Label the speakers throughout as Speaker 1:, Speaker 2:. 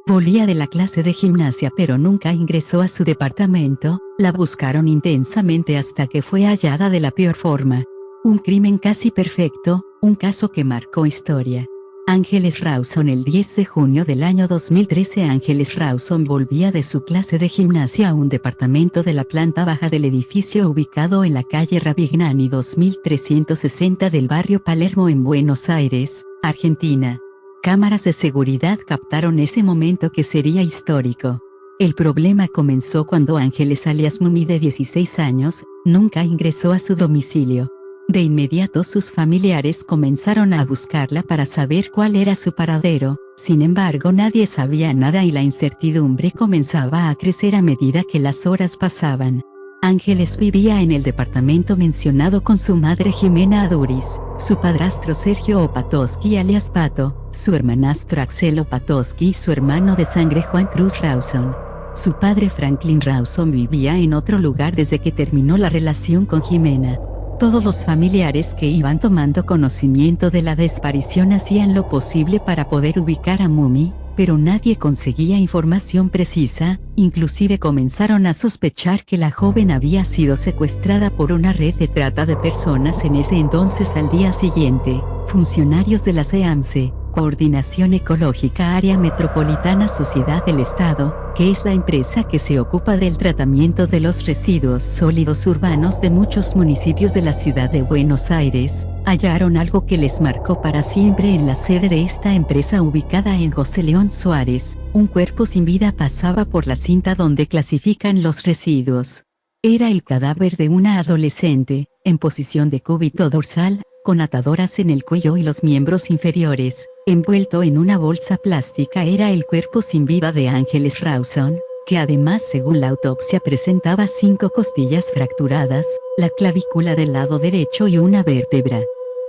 Speaker 1: Volvía de la clase de gimnasia pero nunca ingresó a su departamento. La buscaron intensamente hasta que fue hallada de la peor forma. Un crimen casi perfecto, un caso que marcó historia. Ángeles Rawson. El 10 de junio del año 2013 Ángeles Rawson volvía de su clase de gimnasia a un departamento de la planta baja del edificio ubicado en la calle Ravignani 2360 del barrio Palermo en Buenos Aires, Argentina. Cámaras de seguridad captaron ese momento que sería histórico. El problema comenzó cuando Ángeles alias Mumi de 16 años, nunca ingresó a su domicilio. De inmediato sus familiares comenzaron a buscarla para saber cuál era su paradero, sin embargo nadie sabía nada y la incertidumbre comenzaba a crecer a medida que las horas pasaban. Ángeles vivía en el departamento mencionado con su madre Jimena Aduriz, su padrastro Sergio Opatowski alias Pato, su hermanastro Axel Opatowski y su hermano de sangre Juan Cruz Rawson. Su padre Franklin Rawson vivía en otro lugar desde que terminó la relación con Jimena. Todos los familiares que iban tomando conocimiento de la desaparición hacían lo posible para poder ubicar a Mumi, pero nadie conseguía información precisa, inclusive comenzaron a sospechar que la joven había sido secuestrada por una red de trata de personas en ese entonces. Al día siguiente, funcionarios de la SEAMSE, Coordinación Ecológica Área Metropolitana Sociedad del Estado, que es la empresa que se ocupa del tratamiento de los residuos sólidos urbanos de muchos municipios de la ciudad de Buenos Aires, hallaron algo que les marcó para siempre en la sede de esta empresa ubicada en José León Suárez. Un cuerpo sin vida pasaba por la cinta donde clasifican los residuos. Era el cadáver de una adolescente, en posición de cúbito dorsal, con atadoras en el cuello y los miembros inferiores, envuelto en una bolsa plástica. Era el cuerpo sin vida de Ángeles Rawson, que además según la autopsia presentaba 5 costillas fracturadas, la clavícula del lado derecho y una vértebra.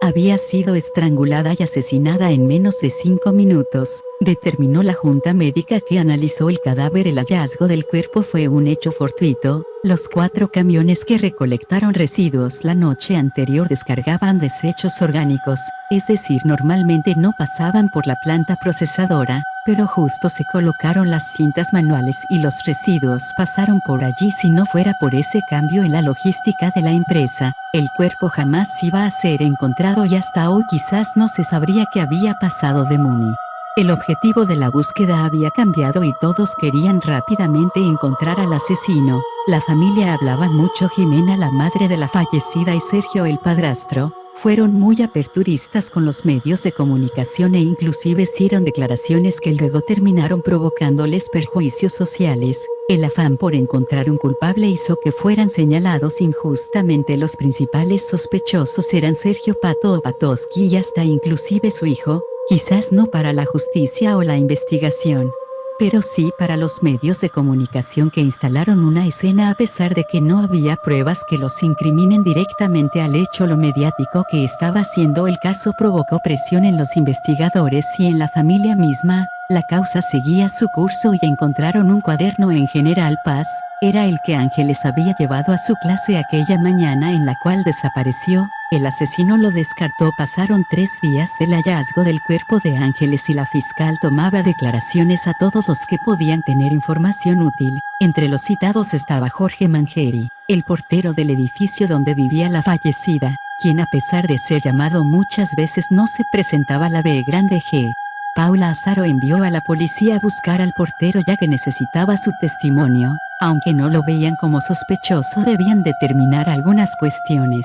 Speaker 1: Había sido estrangulada y asesinada en menos de 5 minutos, determinó la junta médica que analizó el cadáver. El hallazgo del cuerpo fue un hecho fortuito. Los 4 camiones que recolectaron residuos la noche anterior descargaban desechos orgánicos, es decir, normalmente no pasaban por la planta procesadora, pero justo se colocaron las cintas manuales y los residuos pasaron por allí. Si no fuera por ese cambio en la logística de la empresa, el cuerpo jamás iba a ser encontrado y hasta hoy quizás no se sabría qué había pasado de Mumi. El objetivo de la búsqueda había cambiado y todos querían rápidamente encontrar al asesino. La familia hablaba mucho. Jimena, la madre de la fallecida, y Sergio, el padrastro, fueron muy aperturistas con los medios de comunicación e inclusive hicieron declaraciones que luego terminaron provocándoles perjuicios sociales. El afán por encontrar un culpable hizo que fueran señalados injustamente. Los principales sospechosos eran Sergio Pato Opatowski y hasta inclusive su hijo, quizás no para la justicia o la investigación, pero sí para los medios de comunicación que instalaron una escena a pesar de que no había pruebas que los incriminen directamente al hecho. Lo mediático que estaba haciendo el caso provocó presión en los investigadores y en la familia misma. La causa seguía su curso y encontraron un cuaderno en General Paz. Era el que Ángeles había llevado a su clase aquella mañana en la cual desapareció. El asesino lo descartó. Pasaron 3 días del hallazgo del cuerpo de Ángeles y la fiscal tomaba declaraciones a todos los que podían tener información útil. Entre los citados estaba Jorge Mangeri, el portero del edificio donde vivía la fallecida, quien a pesar de ser llamado muchas veces no se presentaba. La B grande G. Paula Azaro envió a la policía a buscar al portero ya que necesitaba su testimonio. Aunque no lo veían como sospechoso, debían determinar algunas cuestiones.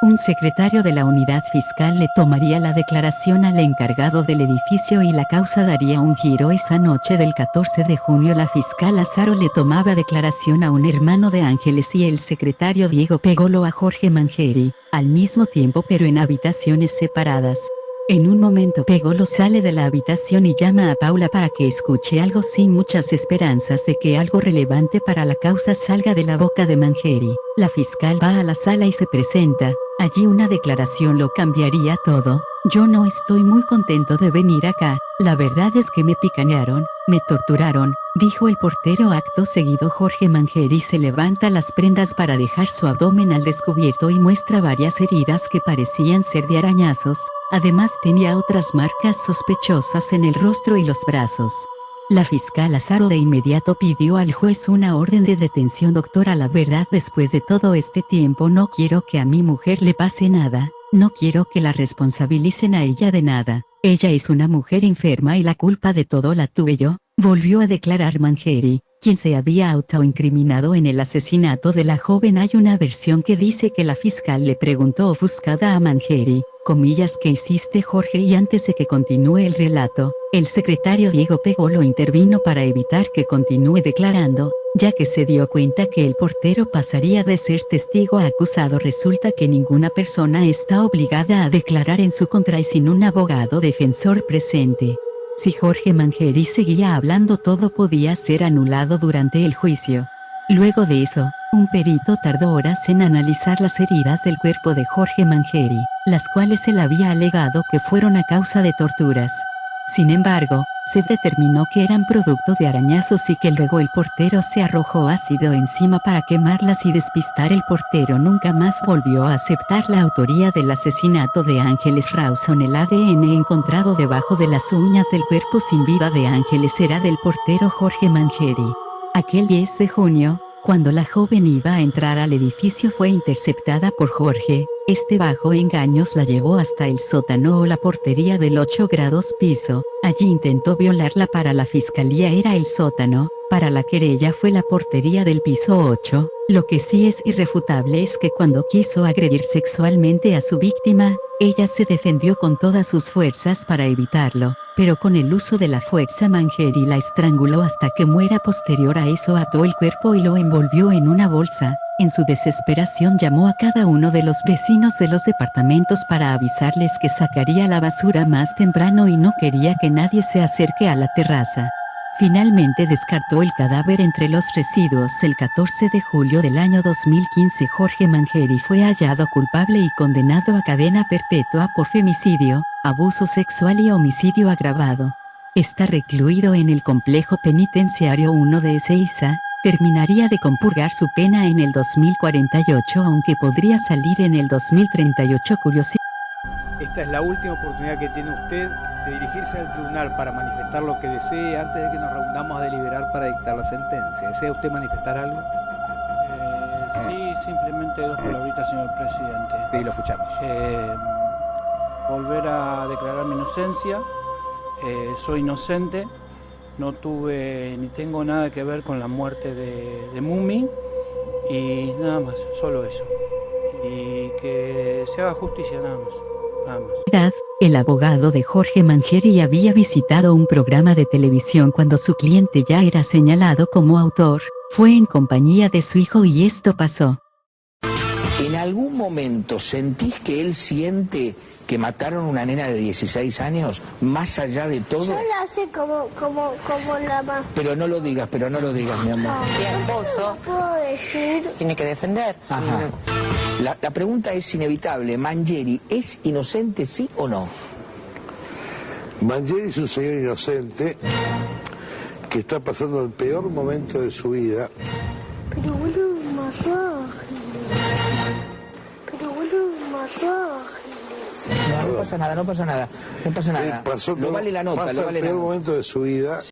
Speaker 1: Un secretario de la unidad fiscal le tomaría la declaración al encargado del edificio y la causa daría un giro. Esa noche del 14 de junio la fiscal Azaro le tomaba declaración a un hermano de Ángeles y el secretario Diego Pegolo a Jorge Mangeri, al mismo tiempo pero en habitaciones separadas. En un momento Pegolo sale de la habitación y llama a Paula para que escuche algo, sin muchas esperanzas de que algo relevante para la causa salga de la boca de Mangeri. La fiscal va a la sala y se presenta. Allí una declaración lo cambiaría todo. Yo no estoy muy contento de venir acá. La verdad es que me picanearon, me torturaron, dijo el portero. Acto seguido Jorge Mangeri se levanta las prendas para dejar su abdomen al descubierto y muestra varias heridas que parecían ser de arañazos. Además tenía otras marcas sospechosas en el rostro y los brazos. La fiscal Azaro de inmediato pidió al juez una orden de detención. Doctora, la verdad, después de todo este tiempo no quiero que a mi mujer le pase nada, no quiero que la responsabilicen a ella de nada. Ella es una mujer enferma y la culpa de todo la tuve yo, volvió a declarar Mangieri, quien se había autoincriminado en el asesinato de la joven. Hay una versión que dice que la fiscal le preguntó ofuscada a Mangieri, comillas, ¿qué hiciste, Jorge? Y antes de que continúe el relato, el secretario Diego Pegolo intervino para evitar que continúe declarando, ya que se dio cuenta que el portero pasaría de ser testigo a acusado. Resulta que ninguna persona está obligada a declarar en su contra y sin un abogado defensor presente. Si Jorge Mangieri seguía hablando, todo podía ser anulado durante el juicio. Luego de eso, un perito tardó horas en analizar las heridas del cuerpo de Jorge Mangieri, las cuales él había alegado que fueron a causa de torturas. Sin embargo, se determinó que eran producto de arañazos y que luego el portero se arrojó ácido encima para quemarlas y despistar. El portero nunca más volvió a aceptar la autoría del asesinato de Ángeles Rawson. El ADN encontrado debajo de las uñas del cuerpo sin vida de Ángeles era del portero Jorge Mangieri. Aquel 10 de junio, cuando la joven iba a entrar al edificio, fue interceptada por Jorge. Este bajo engaños la llevó hasta el sótano o la portería del 8 grados piso. Allí intentó violarla. Para la fiscalía era el sótano, para la querella fue la portería del piso 8. Lo que sí es irrefutable es que cuando quiso agredir sexualmente a su víctima, ella se defendió con todas sus fuerzas para evitarlo, pero con el uso de la fuerza Mangieri la estranguló hasta que muera. Posterior a eso ató el cuerpo y lo envolvió en una bolsa. En su desesperación llamó a cada uno de los vecinos de los departamentos para avisarles que sacaría la basura más temprano y no quería que nadie se acerque a la terraza. Finalmente descartó el cadáver entre los residuos. El 14 de julio del año 2015 Jorge Mangieri fue hallado culpable y condenado a cadena perpetua por femicidio, abuso sexual y homicidio agravado. Está recluido en el complejo penitenciario 1 de Ezeiza. Terminaría de compurgar su pena en el 2048, aunque podría salir en el 2038.
Speaker 2: Esta es la última oportunidad que tiene usted de dirigirse al tribunal para manifestar lo que desee antes de que nos reunamos a deliberar para dictar la sentencia. ¿Desea usted manifestar algo?
Speaker 3: Sí, simplemente dos palabritas, señor presidente.
Speaker 2: Sí, lo escuchamos.
Speaker 3: Volver a declarar mi inocencia. Soy inocente. No tuve ni tengo nada que ver con la muerte de Mumi y nada más, solo eso. Y que se haga justicia, nada más. Nada más.
Speaker 1: El abogado de Jorge Mangieri había visitado un programa de televisión cuando su cliente ya era señalado como autor. Fue en compañía de su hijo y esto pasó.
Speaker 4: ¿En algún momento sentís que él siente que mataron a una nena de 16 años, más allá de todo?
Speaker 5: Yo la sé como la más...
Speaker 4: Pero no lo digas, mi amor.
Speaker 6: Y el esposo
Speaker 5: No puedo decir...
Speaker 6: tiene que defender.
Speaker 4: Ajá. La pregunta es inevitable. ¿Mangieri es inocente, sí o no?
Speaker 7: Mangieri es un señor inocente que está pasando el peor momento de su vida.
Speaker 5: Pero boludo, mató a Ángeles. Pero boludo, mató a Ángeles.
Speaker 4: No pasa nada.
Speaker 7: Pasó
Speaker 4: Lo vale la nota,
Speaker 7: pasa
Speaker 4: lo vale
Speaker 7: el
Speaker 4: la
Speaker 7: peor
Speaker 4: nota.
Speaker 7: momento de su vida.